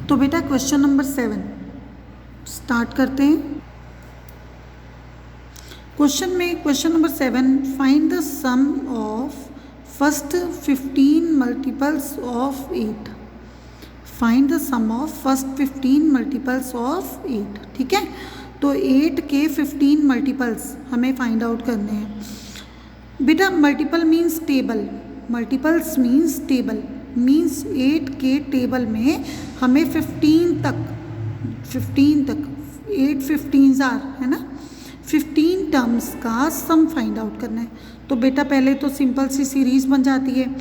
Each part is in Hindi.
तो बेटा क्वेश्चन नंबर 7 स्टार्ट करते हैं। Question number 7, find the sum of first 15 multiples of 8। Find the sum of first 15 multiples of 8। ठीक है, तो 8 के 15 मल्टीपल्स हमें फाइंड आउट करने हैं। बेटा multiple means table, multiples means table, means 8 के टेबल में हमें 15 तक 8 15s आर है ना, 15 टर्म्स का सम फाइंड आउट करना है। तो बेटा पहले तो सिंपल सी सीरीज बन जाती है,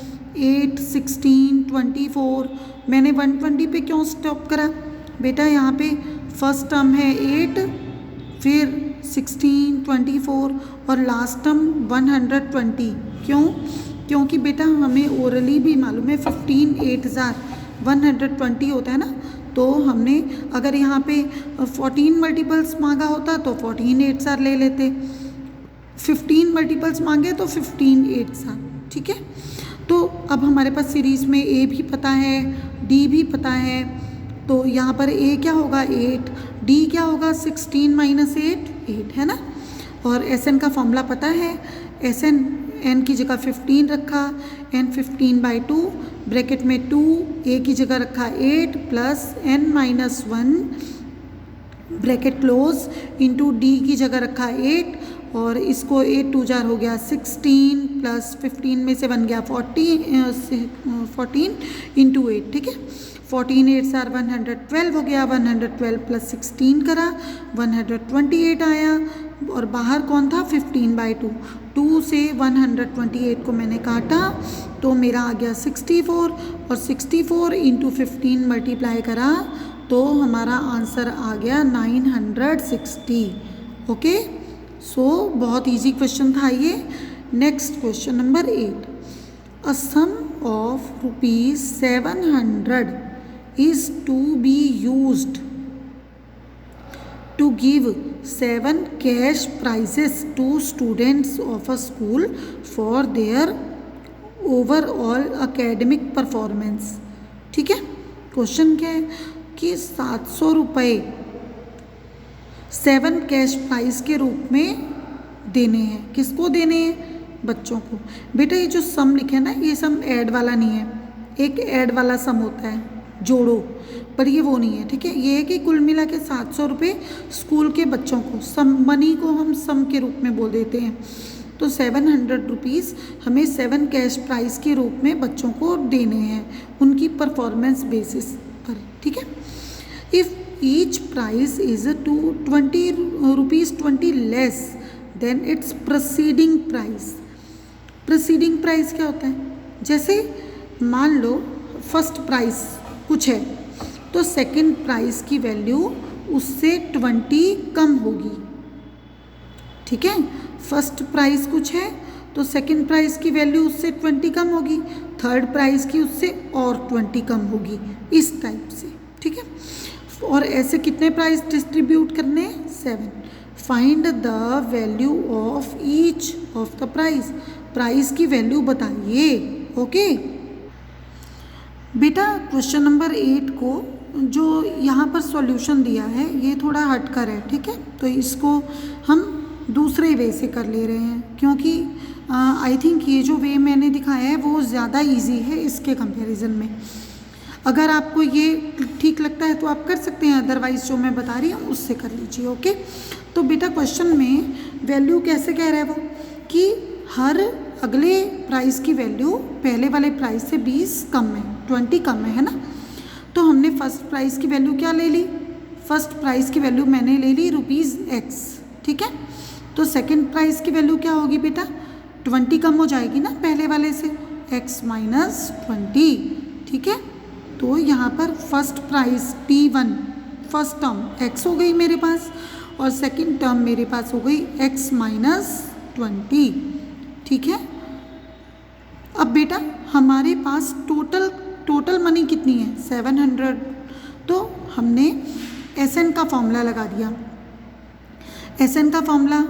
8 16 24। मैंने 120 पे क्यों स्टॉप करा बेटा, यहाँ पे फर्स्ट टर्म है 8, फिर 16 24 और लास्ट टर्म 120। क्यों? क्योंकि बेटा हमें ओरली भी मालूम है 15 8s आर 120 होता है ना। तो हमने अगर यहाँ पे 14 मल्टीपल्स मांगा होता तो 14 8s आर ले लेते, 15 मल्टीपल्स मांगे तो 15 8s आर। ठीक है, तो अब हमारे पास सीरीज़ में ए भी पता है, डी भी पता है, तो यहाँ पर ए क्या होगा 8, डी क्या होगा 16 - 8 है ना। और एस एन का फॉर्मूला पता है, एस एन एन की जगह 15 रखा, एन 15/2 ब्रैकेट में 2, ए की जगह रखा 8 plus n - 1 bracket close into D की जगह रखा 8 और इसको 8 2 जार हो गया 16 प्लस 15 में से बन गया 14 इंटू 8। ठीक है, 14 8s आर 112 हो गया, 112 प्लस 16 करा 128 आया और बाहर कौन था 15/2। 2 से 128 को मैंने काटा तो मेरा आ गया 64 और 64 इंटू 15 मल्टीप्लाई करा तो हमारा आंसर आ गया 960। ओके, सो बहुत इजी क्वेश्चन था ये। Next question number 8, a sum of ₹700 is to be used to give 7 cash prizes to students of a school for their overall academic performance। ठीक है, क्वेश्चन क्या है कि 700 रुपये 7 कैश प्राइज के रूप में देने हैं। किसको देने हैं? बच्चों को। बेटा ये जो सम लिखे है ना, ये सम ऐड वाला नहीं है, एक ऐड वाला सम होता है जोड़ो, पर ये वो नहीं है। ठीक है, ये है कि कुल मिला के 700 रुपये स्कूल के बच्चों को, सम मनी को हम सम के रूप में बोल देते हैं। तो 700 रुपीज़ हमें 7 कैश प्राइज के रूप में बच्चों को देने हैं उनकी परफॉर्मेंस बेसिस पर। ठीक है, if each prize is ₹20 less than its proceeding price. Proceeding price क्या होता है? जैसे मान लो फर्स्ट प्राइस कुछ है तो सेकंड प्राइस की वैल्यू उससे 20 कम होगी। ठीक है, फर्स्ट प्राइस कुछ है तो सेकंड प्राइस की वैल्यू उससे 20 कम होगी, थर्ड प्राइस की उससे और 20 कम होगी, इस टाइप से। ठीक है, और ऐसे कितने प्राइस डिस्ट्रीब्यूट करने हैं? 7। Find the value of each of the price. Price की वैल्यू बताइए। ओके बेटा, क्वेश्चन नंबर 8 को जो यहाँ पर सॉल्यूशन दिया है ये थोड़ा हटकर है। ठीक है, तो इसको हम दूसरे वे से कर ले रहे हैं क्योंकि आई थिंक ये जो वे मैंने दिखाया है वो ज़्यादा इजी है इसके कंपैरिजन में। अगर आपको ये ठीक लगता है तो आप कर सकते हैं, अदरवाइज जो मैं बता रही हूँ उससे कर लीजिए। ओके, तो बेटा क्वेश्चन में वैल्यू कैसे कह रहा है वो कि हर अगले प्राइस की वैल्यू पहले वाले प्राइस से 20 कम है, 20 कम है ना। तो हमने फर्स्ट प्राइस की वैल्यू क्या ले ली? फर्स्ट प्राइस की वैल्यू मैंने ले ली ₹X। ठीक है, तो सेकंड प्राइस की वैल्यू क्या होगी बेटा? 20 कम हो जाएगी ना पहले वाले से, X - 20। ठीक है, तो यहाँ पर first price T1 first term X हो गई मेरे पास और सेकंड टर्म मेरे पास हो गई X - 20। ठीक है, अब बेटा हमारे पास टोटल मनी कितनी है? 700। तो हमने SN का फॉर्मूला लगा दिया। SN का फॉर्मूला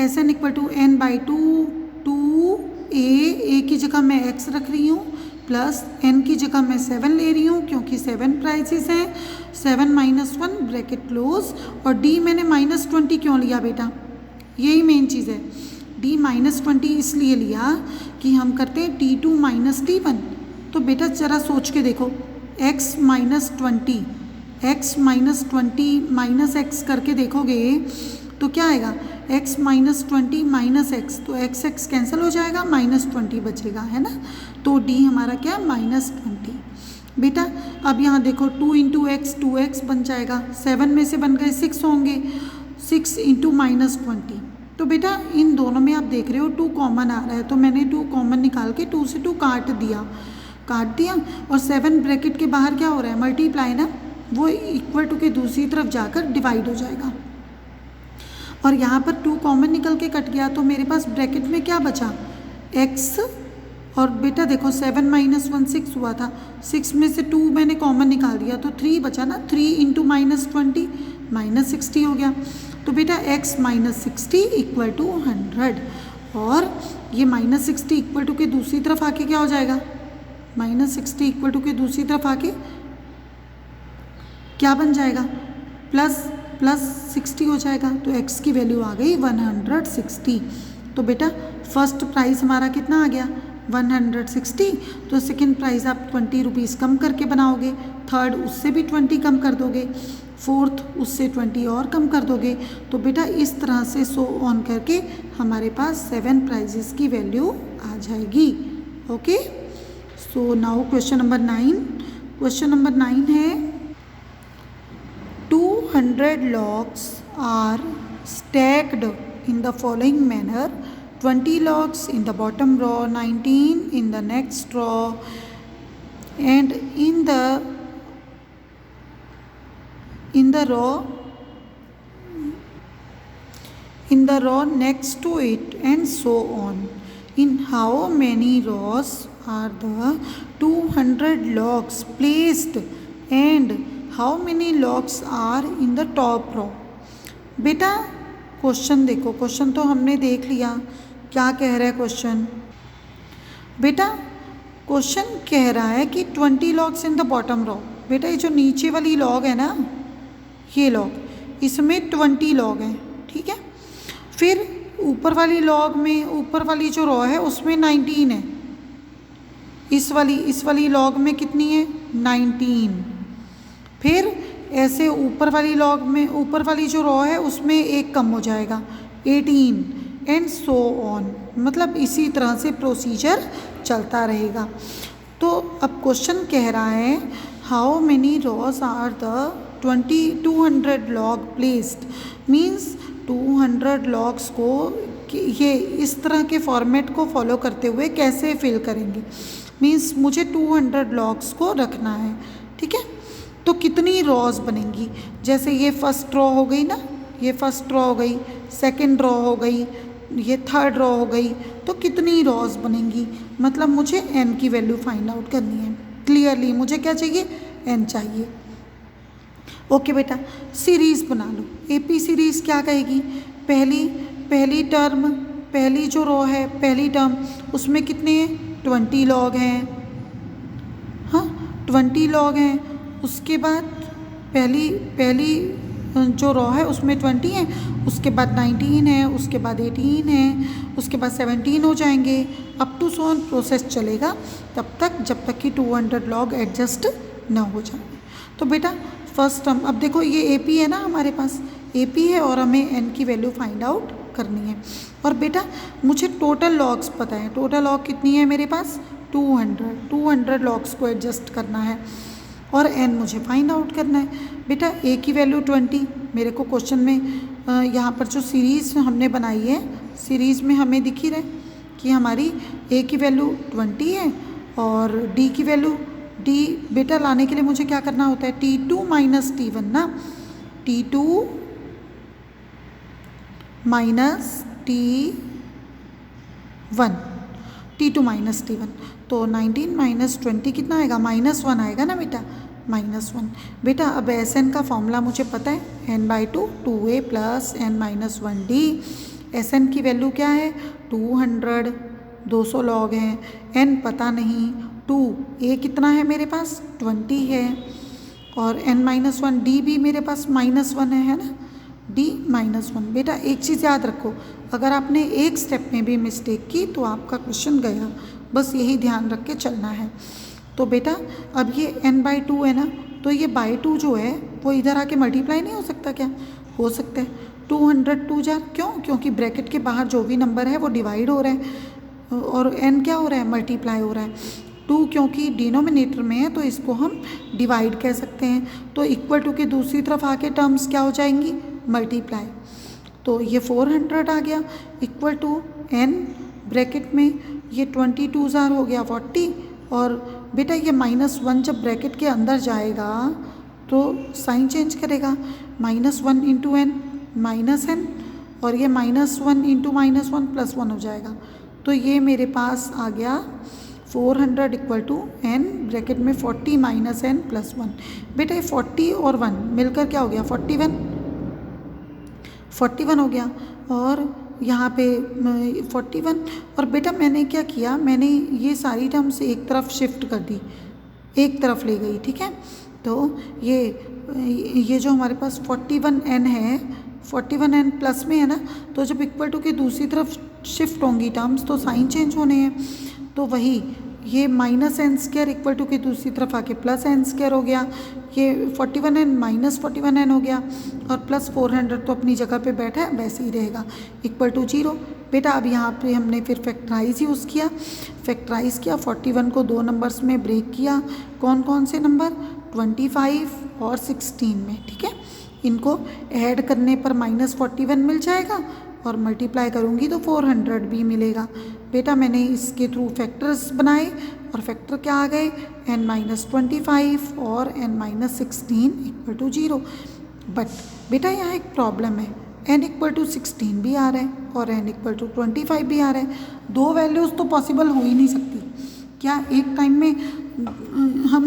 SN = n/2 2a की जगह मैं x रख रही हूँ प्लस n की जगह मैं 7 ले रही हूँ क्योंकि 7 प्राइसेस हैं, 7 माइनस 1 ब्रैकेट क्लोज। और d मैंने -20 क्यों लिया बेटा, यही मेन चीज़ है। d -20 इसलिए लिया कि हम करते हैं t2 माइनस t1। तो बेटा ज़रा सोच के देखो, x -20 माइनस x करके देखोगे तो क्या आएगा, x -20 माइनस एक्स, तो x कैंसिल हो जाएगा, -20 बचेगा, है ना। तो d हमारा क्या है, -20। बेटा अब यहाँ देखो 2 इंटू एक्स 2x बन जाएगा, 7 में से बन गए 6 होंगे, 6 इंटू -20। तो बेटा इन दोनों में आप देख रहे हो 2 कॉमन आ रहा है, तो मैंने 2 कॉमन निकाल के 2 से 2 काट दिया और 7 ब्रैकेट के बाहर क्या हो रहा है, मल्टीप्लाई ना, वो इक्वल टू के दूसरी तरफ जाकर डिवाइड हो जाएगा। और यहाँ पर 2 कॉमन निकल के कट गया, तो मेरे पास ब्रैकेट में क्या बचा, x। और बेटा देखो 7 माइनस 1 6 हुआ था, 6 में से 2 मैंने कॉमन निकाल दिया तो 3 बचा ना, 3 इंटू -20 -60 हो गया। तो बेटा x -60 इक्वल टू 100, और ये -60 इक्वल टू के दूसरी तरफ आके क्या हो जाएगा, -60 इक्वल टू के दूसरी तरफ आके क्या बन जाएगा, प्लस 60 हो जाएगा। तो x की वैल्यू आ गई 160। तो बेटा फर्स्ट प्राइस हमारा कितना आ गया, 160। तो सेकंड प्राइस आप 20 रुपीज़ कम करके बनाओगे, थर्ड उससे भी 20 कम कर दोगे, फोर्थ उससे 20 और कम कर दोगे। तो बेटा इस तरह से सो ऑन करके हमारे पास 7 प्राइजेस की वैल्यू आ जाएगी। Okay, so now question number 9। Question number 9 है 200 logs are stacked in the following manner: 20 logs in the bottom row, 19 in the next row, and in the row next to it, and so on. In how many rows are the 200 logs placed, and how many logs are in the top row? बेटा क्वेश्चन देखो, क्वेश्चन तो हमने देख लिया, क्या कह रहा है क्वेश्चन। बेटा क्वेश्चन कह रहा है कि 20 logs in the bottom row. बेटा ये जो नीचे वाली लॉग है ना, ये लॉग, इसमें 20 लॉग हैं, ठीक है। फिर ऊपर वाली लॉग में, ऊपर वाली जो रो है उसमें 19 है, इस वाली लॉग में कितनी है, 19। फिर ऐसे ऊपर वाली लॉग में, ऊपर वाली जो रो है उसमें एक कम हो जाएगा, 18, एंड सो ऑन। मतलब इसी तरह से प्रोसीजर चलता रहेगा। तो अब क्वेश्चन कह रहा है how many rows are the 200 log placed, means 200 logs को ये इस तरह के फॉर्मेट को फॉलो करते हुए कैसे फिल करेंगे। मीन्स मुझे 200 लॉग्स को रखना है, ठीक है। तो कितनी रॉज बनेंगी, जैसे ये फर्स्ट रो हो गई ना, ये फर्स्ट रो हो गई, सेकंड रो हो गई, ये थर्ड रो हो गई, तो कितनी रॉज बनेंगी। मतलब मुझे n की वैल्यू फाइंड आउट करनी है। क्लियरली मुझे क्या चाहिए, n चाहिए। ओके बेटा, सीरीज़ बना लो। AP सीरीज़ क्या कहेगी, पहली टर्म, पहली जो रो है, पहली टर्म, उसमें कितने हैं, 20 लॉग हैं, हाँ 20 लॉग हैं। उसके बाद पहली जो रो है उसमें 20 है, उसके बाद 19 है, उसके बाद 18 है, उसके बाद 17 हो जाएंगे, up to so on process चलेगा तब तक जब तक कि 200 लॉग एडजस्ट ना हो जाए। तो बेटा फर्स्ट टर्म, अब देखो ये AP है ना, हमारे पास AP है और हमें n की वैल्यू फाइंड आउट करनी है। और बेटा मुझे टोटल लॉग्स पता है, टोटल लॉग कितनी है मेरे पास, 200 लॉग्स को एडजस्ट करना है और n मुझे फाइंड आउट करना है। बेटा a की वैल्यू 20, मेरे को क्वेश्चन में यहाँ पर जो सीरीज़ हमने बनाई है, सीरीज़ में हमें दिख ही रहा है कि हमारी a की वैल्यू 20 है और d की वैल्यू, d बेटा लाने के लिए मुझे क्या करना होता है, T2 माइनस T1 ना, T2 माइनस T1, तो 19 माइनस 20 कितना आएगा, -1 आएगा ना बेटा, -1। बेटा अब Sn का फॉर्मूला मुझे पता है, n/2 2a plus n-1d। Sn की वैल्यू क्या है, 200 लॉग हैं, n पता नहीं, 2, ए कितना है मेरे पास 20 है, और n-1 डी भी मेरे पास -1 है ना, d -1। बेटा एक चीज़ याद रखो, अगर आपने एक स्टेप में भी मिस्टेक की तो आपका क्वेश्चन गया, बस यही ध्यान रख के चलना है। तो बेटा अब ये n/2 है ना, तो ये बाई 2 जो है वो इधर आके मल्टीप्लाई नहीं हो सकता क्या? हो सकता है। 202 जार क्यों? क्योंकि ब्रैकेट के बाहर जो भी नंबर है वो डिवाइड हो रहा है और n क्या हो रहा है? मल्टीप्लाई हो रहा है। 2 क्योंकि डिनोमिनेटर में है तो इसको हम डिवाइड कह सकते हैं, तो इक्वल टू के दूसरी तरफ आके टर्म्स क्या हो जाएंगी? मल्टीप्लाई। तो ये 400 आ गया इक्वल टू n ब्रैकेट में ये 22 जार हो गया 40, और बेटा ये -1 जब ब्रैकेट के अंदर जाएगा तो साइन चेंज करेगा, -1 इंटू n -n, और ये -1 इंटू -1 +1 हो जाएगा। तो ये मेरे पास आ गया 400 इक्वल टू n ब्रैकेट में 40 -n +1। बेटा ये 40 और 1 मिलकर क्या हो गया? 41 हो गया, और यहाँ पे 41। और बेटा मैंने क्या किया, मैंने ये सारी टर्म्स एक तरफ शिफ्ट कर दी, एक तरफ ले गई, ठीक है। तो ये जो हमारे पास 41n है, 41n प्लस में है ना, तो जब इक्वल टू के दूसरी तरफ शिफ्ट होंगी टर्म्स तो साइन चेंज होने हैं, तो वही ये -n² इक्वल टू के दूसरी तरफ आके +n² हो गया, ये 41n -41n हो गया, और +400 तो अपनी जगह पे बैठा है वैसे ही रहेगा इक्वल टू 0। बेटा अब यहाँ पे हमने फिर फैक्टराइज यूज़ किया, फैक्टराइज किया 41 को 2 नंबर्स में ब्रेक किया, कौन कौन से नंबर? 25 और 16 में, ठीक है। इनको ऐड करने पर -41 मिल जाएगा और मल्टीप्लाई करूँगी तो 400 भी मिलेगा। बेटा मैंने इसके थ्रू फैक्टर्स बनाए और फैक्टर क्या आ गए? n-25 और n-16 इक्वल टू 0। बट बेटा यहाँ एक प्रॉब्लम है, n इक्वल टू 16 भी आ रहा है और n इक्वल टू 25 भी आ रहा है। दो वैल्यूज़ तो पॉसिबल हो ही नहीं सकती। क्या एक टाइम में हम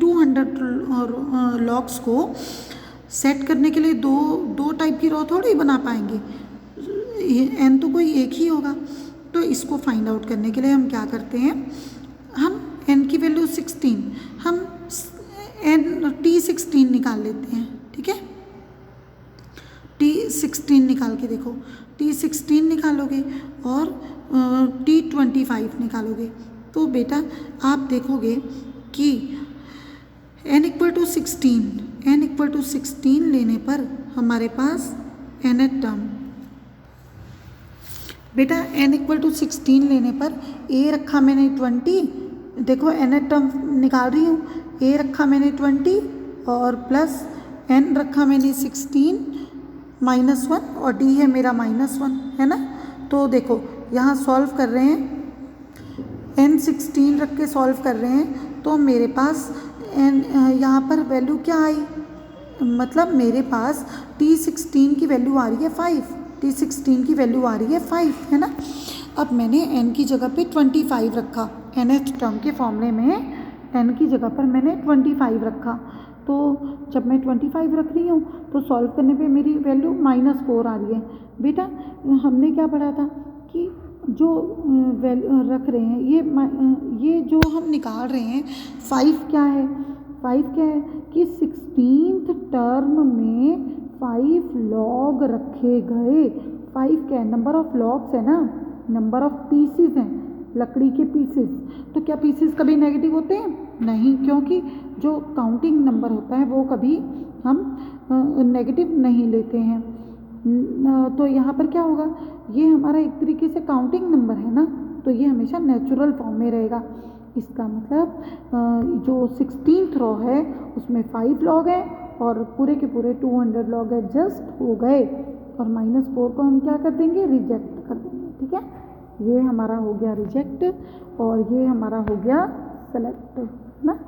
200 और लॉग्स को सेट करने के लिए दो टाइप की रो थोड़ी बना पाएंगे? n तो कोई एक ही होगा। तो इसको फाइंड आउट करने के लिए हम क्या करते हैं, हम n की वैल्यू 16, हम t16 निकाल लेते हैं, ठीक है। t16 निकाल के देखो, t16 निकालोगे और t25 निकालोगे तो बेटा आप देखोगे कि n इक्वल टू 16 लेने पर हमारे पास nth टर्म, बेटा n इक्वल टू 16 लेने पर a रखा मैंने 20, देखो nth टर्म निकाल रही हूँ, a रखा मैंने 20 और प्लस n रखा मैंने 16 -1 और d है मेरा -1, है ना। तो देखो यहाँ सॉल्व कर रहे हैं, n16 रख के सॉल्व कर रहे हैं तो मेरे पास n यहाँ पर वैल्यू क्या आई, मतलब मेरे पास t16 की वैल्यू आ रही है 5, t16 की वैल्यू आ रही है 5, है ना। अब मैंने n की जगह पे 25 रखा, nth टर्म के फॉर्मूले में n की जगह पर मैंने 25 रखा। तो जब मैं 25 रख रही हूँ तो सॉल्व करने पे मेरी वैल्यू -4 आ रही है। बेटा हमने क्या पढ़ा था कि जो वैल्यू रख रहे हैं ये जो हम निकाल रहे हैं 5 क्या है, 5 क्या है कि 16th टर्म में 5 लॉग रखे गए। 5 क्या है? नंबर ऑफ लॉग्स है ना, नंबर ऑफ पीसेस हैं, लकड़ी के पीसेस। तो क्या पीसेस कभी नेगेटिव होते हैं? नहीं, क्योंकि जो काउंटिंग नंबर होता है वो कभी हम नेगेटिव नहीं लेते हैं। तो यहाँ पर क्या होगा, ये हमारा एक तरीके से काउंटिंग नंबर है ना, तो ये हमेशा नेचुरल फॉर्म में रहेगा। इसका मतलब जो 16th रो है उसमें 5 लॉग है और पूरे के पूरे 200 लॉग एडजस्ट हो गए, और -4 को हम क्या कर देंगे, रिजेक्ट कर देंगे, ठीक है। ये हमारा हो गया रिजेक्ट और ये हमारा हो गया सेलेक्ट ना,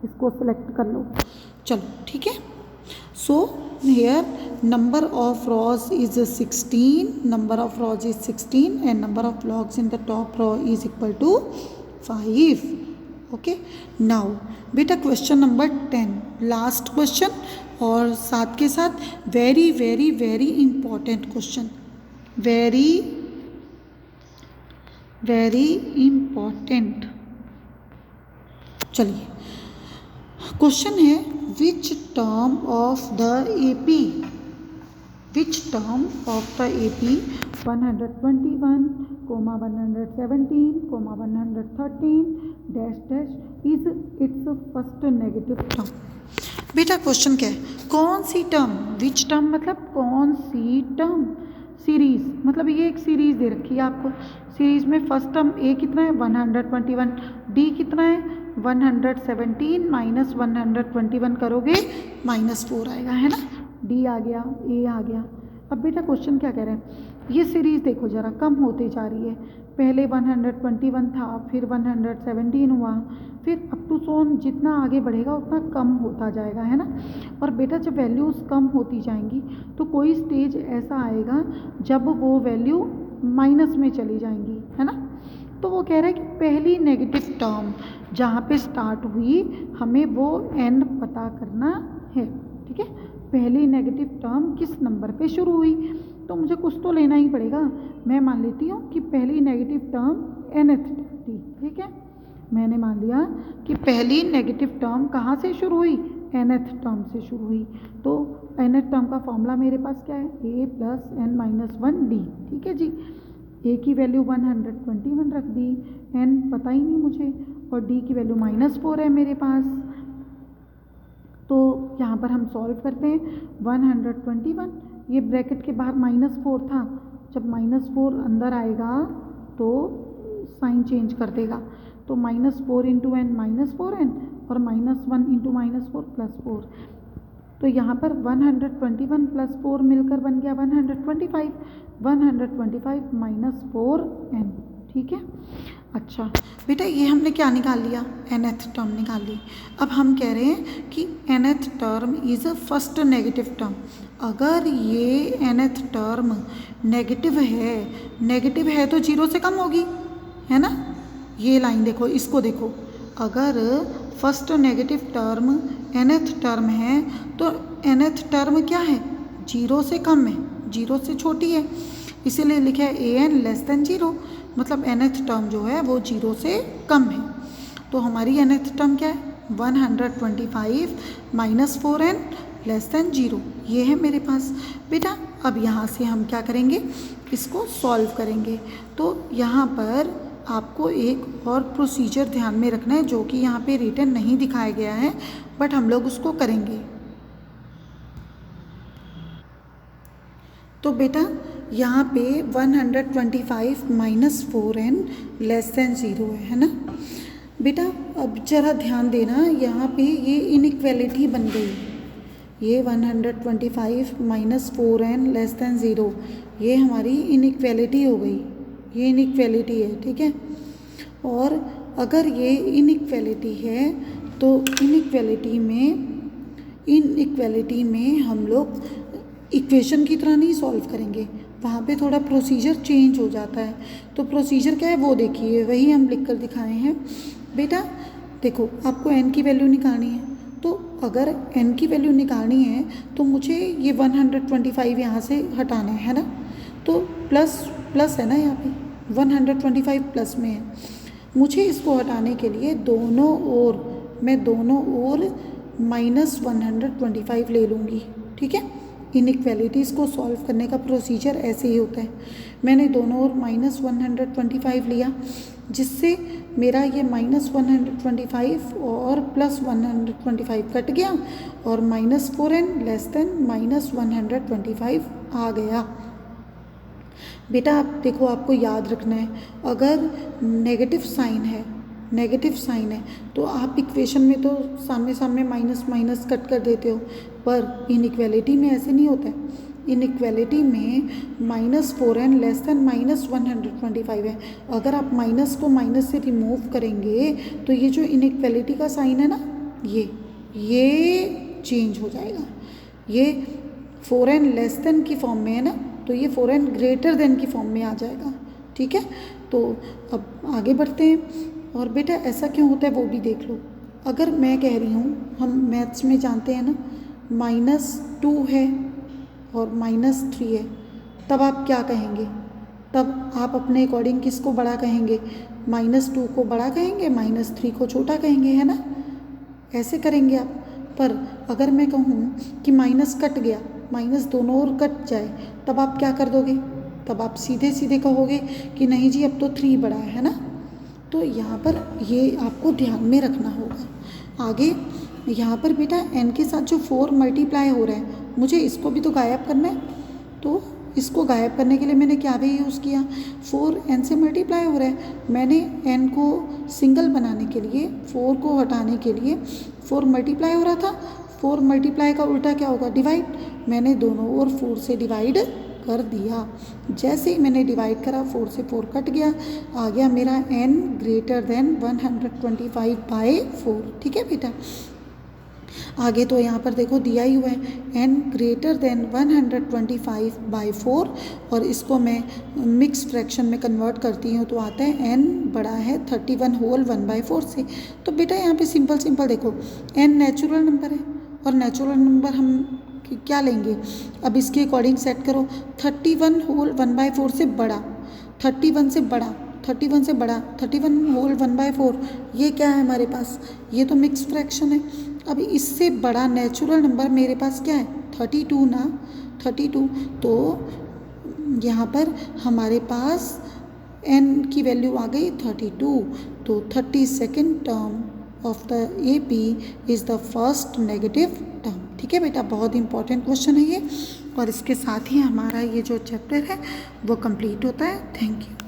इसको सेलेक्ट कर लो। चलो ठीक है। सो here number of rows is 16, number of rows is 16 and number of logs in the top row is equal to 5. Okay, now बेटा क्वेश्चन नंबर 10 लास्ट क्वेश्चन और साथ के साथ very very very important question, very very important. चलिए क्वेश्चन है which term of the AP, which term of the AP 121, 117, 113 dash dash is it's first negative term. बेटा क्वेश्चन क्या है, कौन सी टर्म, विच टर्म मतलब कौन सी टर्म, सीरीज मतलब ये एक सीरीज दे रखी है आपको, सीरीज में फर्स्ट टर्म ए कितना है 121, डी कितना है 117 माइनस 121 करोगे -4 आएगा, है ना, डी आ गया, ए आ गया। अब बेटा क्वेश्चन क्या कह रहे हैं, ये सीरीज देखो जरा कम होती जा रही है, पहले 121 था, फिर 117 हुआ, फिर अप टू सोन जितना आगे बढ़ेगा उतना कम होता जाएगा, है ना। और बेटा जब वैल्यूज़ कम होती जाएंगी तो कोई स्टेज ऐसा आएगा जब वो वैल्यू माइनस में चली जाएंगी, है ना। तो वो कह रहा है कि पहली नेगेटिव टर्म जहाँ पे स्टार्ट हुई हमें वो n पता करना है, ठीक है। पहली नेगेटिव टर्म किस नंबर पे शुरू हुई, तो मुझे कुछ तो लेना ही पड़ेगा। मैं मान लेती हूँ कि पहली नेगेटिव टर्म nth थी, ठीक है। मैंने मान लिया कि पहली नेगेटिव टर्म कहाँ से शुरू हुई, nth टर्म से शुरू हुई। तो nth टर्म का फॉर्मूला मेरे पास क्या है, a प्लस n-1 d, ठीक है जी। a की वैल्यू 121 रख दी, n पता ही नहीं मुझे, और d की वैल्यू -4 है मेरे पास। तो यहाँ पर हम सॉल्व करते हैं, 121 ये ब्रैकेट के बाहर -4 था, जब -4 अंदर आएगा तो साइन चेंज कर देगा, तो -4 इंटू n -4n और -1 इंटू -4 +4। तो यहाँ पर 121 + 4 मिलकर बन गया 125, 125 - 4n, ठीक है। अच्छा बेटा ये हमने क्या निकाल लिया, nth टर्म निकाल ली। अब हम कह रहे हैं कि nth term is a first negative term. अगर ये nth टर्म नेगेटिव है तो 0 से कम होगी, है ना। ये लाइन देखो, इसको देखो, अगर first negative term nth term है तो nth टर्म क्या है, 0 से कम है, 0 से छोटी है, इसीलिए लिखा है an लेस देन 0, मतलब nth टर्म जो है वो 0 से कम है। तो हमारी nth टर्म क्या है, 125 - 4n लेस देन 0, ये है मेरे पास। बेटा अब यहाँ से हम क्या करेंगे, इसको सॉल्व करेंगे। तो यहाँ पर आपको एक और प्रोसीजर ध्यान में रखना है जो कि यहाँ पे रिटन नहीं दिखाया गया है, बट हम लोग उसको करेंगे। तो बेटा यहाँ पे 125 - 4n लेस देन 0 है ना। बेटा अब जरा ध्यान देना, यहाँ पे ये इनइक्वालिटी बन गई, ये 125 - 4n लेस देन 0 ये हमारी इनइक्वालिटी हो गई, ये इनइक्वालिटी है, ठीक है। और अगर ये इनइक्वालिटी है तो इनइक्वालिटी में हम लोग इक्वेशन की तरह नहीं सॉल्व करेंगे, वहाँ पे थोड़ा प्रोसीजर चेंज हो जाता है। तो प्रोसीजर क्या है वो देखिए, वही हम लिख कर दिखाए हैं। बेटा देखो आपको n की वैल्यू निकालनी है, तो अगर n की वैल्यू निकालनी है तो मुझे ये 125 यहाँ से हटाना है ना। तो प्लस है ना, यहाँ पे 125 प्लस में है, मुझे इसको हटाने के लिए मैं दोनों ओर -125 ले लूँगी, ठीक है। इनइक्वालिटीज़ को सॉल्व करने का प्रोसीजर ऐसे ही होता है। मैंने दोनों ओर -125 लिया, जिससे मेरा ये -125 और +125 कट गया और -4n लेस देन -125 आ गया। बेटा आप देखो, आपको याद रखना है, अगर नेगेटिव साइन है तो आप इक्वेशन में तो सामने सामने माइनस कट कर देते हो, पर इनइक्वालिटी में ऐसे नहीं होता है। इनइक्वालिटी में -4n लेस देन -125 है। अगर आप माइनस को माइनस से रिमूव करेंगे तो ये जो इनइक्वालिटी का साइन है ना, ये चेंज हो जाएगा। ये 4n लेस देन की फॉर्म में है ना, तो ये 4n ग्रेटर देन की फॉर्म में आ जाएगा, ठीक है। तो अब आगे बढ़ते हैं। और बेटा ऐसा क्यों होता है वो भी देख लो। अगर मैं कह रही हूँ, हम मैथ्स में जानते हैं ना, -2 है और -3 है, तब आप क्या कहेंगे, तब आप अपने अकॉर्डिंग किसको बड़ा कहेंगे, -2 को बड़ा कहेंगे, -3 को छोटा कहेंगे, है ना, ऐसे करेंगे आप। पर अगर मैं कहूँ कि माइनस कट गया, माइनस दोनों ओर कट जाए, तब आप क्या कर दोगे? तब आप सीधे सीधे कहोगे कि नहीं जी अब तो 3 बड़ा है ना। तो यहाँ पर ये आपको ध्यान में रखना होगा। आगे यहाँ पर बेटा n के साथ जो 4 मल्टीप्लाई हो रहा है, मुझे इसको भी तो गायब करना है। तो इसको गायब करने के लिए मैंने क्या भी यूज़ किया, 4 n से मल्टीप्लाई हो रहा है, मैंने n को सिंगल बनाने के लिए, 4 को हटाने के लिए, 4 मल्टीप्लाई हो रहा था, 4 मल्टीप्लाई का उल्टा क्या होगा? डिवाइड। मैंने दोनों ओर 4 से डिवाइड कर दिया। जैसे ही मैंने डिवाइड करा, 4 से 4 कट गया, आ गया मेरा n ग्रेटर देन 125/4। ठीक है बेटा। आगे तो यहाँ पर देखो दिया ही हुआ है n ग्रेटर देन 125/4, और इसको मैं मिक्स फ्रैक्शन में कन्वर्ट करती हूँ तो आता है n बड़ा है 31 होल 1/4 से। तो बेटा यहाँ पे सिंपल देखो, n नेचुरल नंबर है और नेचुरल नंबर हम क्या लेंगे, अब इसके अकॉर्डिंग सेट करो। 31 होल 1/4 से बड़ा, 31 से बड़ा, 31 से बड़ा, 31 होल 1/4, ये क्या है हमारे पास? ये तो मिक्स फ्रैक्शन है। अब इससे बड़ा नेचुरल नंबर मेरे पास क्या है? 32 ना, 32। तो यहाँ पर हमारे पास n की वैल्यू आ गई 32। तो 32nd term of the AP is the first negative term. ठीक है बेटा, बहुत इंपॉर्टेंट क्वेश्चन है ये, और इसके साथ ही हमारा ये जो चैप्टर है वो कंप्लीट होता है। Thank you.